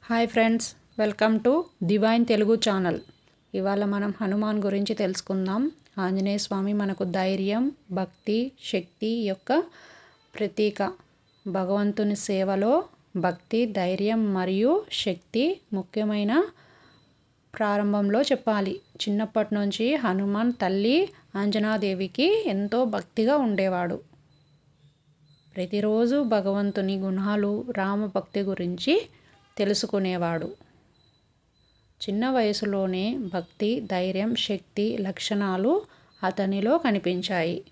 Hi friends, welcome to divine Telugu channel. ఇవాళ మనం హనుమాన్ గురించి తెలుసుకుందాం. ఆంజనేయ స్వామి మనకు ధైర్యం, భక్తి, శక్తి యొక్క ప్రతీక. భగవంతుని సేవలో భక్తి, ధైర్యం మరియు శక్తి ముఖ్యమైన ప్రారంభంలో చెప్పాలి. చిన్నప్పటి నుంచి హనుమాన్ తల్లి అంజనాదేవికి ఎంతో భక్తిగా ఉండేవాడు. ప్రతిరోజు భగవంతుని గుణాలు, రామభక్తి గురించి తెలుసుకునేవాడు. చిన్న వయసులోనే భక్తి, ధైర్యం, శక్తి లక్షణాలు అతనిలో కనిపించాయి.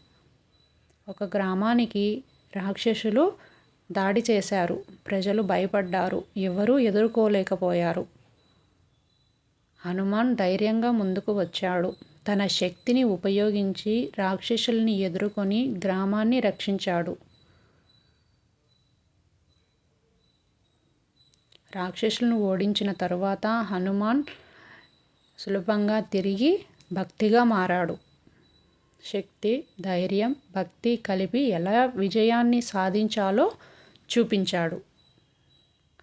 ఒక గ్రామానికి రాక్షసులు దాడి చేశారు. ప్రజలు భయపడ్డారు. ఎవరూ ఎదుర్కోలేకపోయారు. హనుమాన్ ధైర్యంగా ముందుకు వచ్చాడు. తన శక్తిని ఉపయోగించి రాక్షసుల్ని ఎదుర్కొని గ్రామాన్ని రక్షించాడు. రాక్షసులను ఓడించిన తరువాత హనుమాన్ సులభంగా తిరిగి భక్తిగా మారాడు. శక్తి, ధైర్యం, భక్తి కలిపి ఎలా విజయాన్ని సాధించాలో చూపించాడు.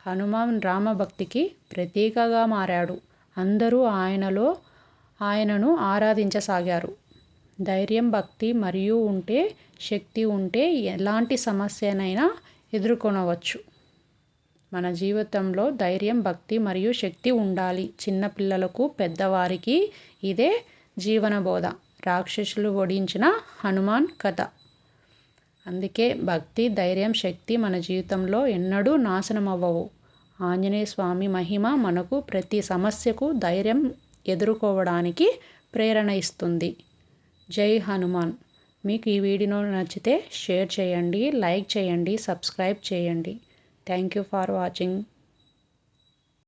హనుమాన్ రామభక్తికి ప్రతీకగా మారాడు. అందరూ ఆయనను ఆరాధించసాగారు. ధైర్యం, భక్తి మరియు ఉంటే, శక్తి ఉంటే ఎలాంటి సమస్యనైనా ఎదుర్కొనవచ్చు. మన జీవితంలో ధైర్యం, భక్తి మరియు శక్తి ఉండాలి. చిన్నపిల్లలకు, పెద్దవారికి ఇదే జీవనబోధ. రాక్షసులు ఓడించిన హనుమాన్ కథ. అందుకే భక్తి, ధైర్యం, శక్తి మన జీవితంలో ఎన్నడూ నాశనం అవ్వవు. ఆంజనేయ స్వామి మహిమ మనకు ప్రతి సమస్యకు ధైర్యం ఎదుర్కోవడానికి ప్రేరణ ఇస్తుంది. జై హనుమాన్. మీకు ఈ వీడియో నచ్చితే షేర్ చేయండి, లైక్ చేయండి, సబ్స్క్రైబ్ చేయండి. Thank you for watching.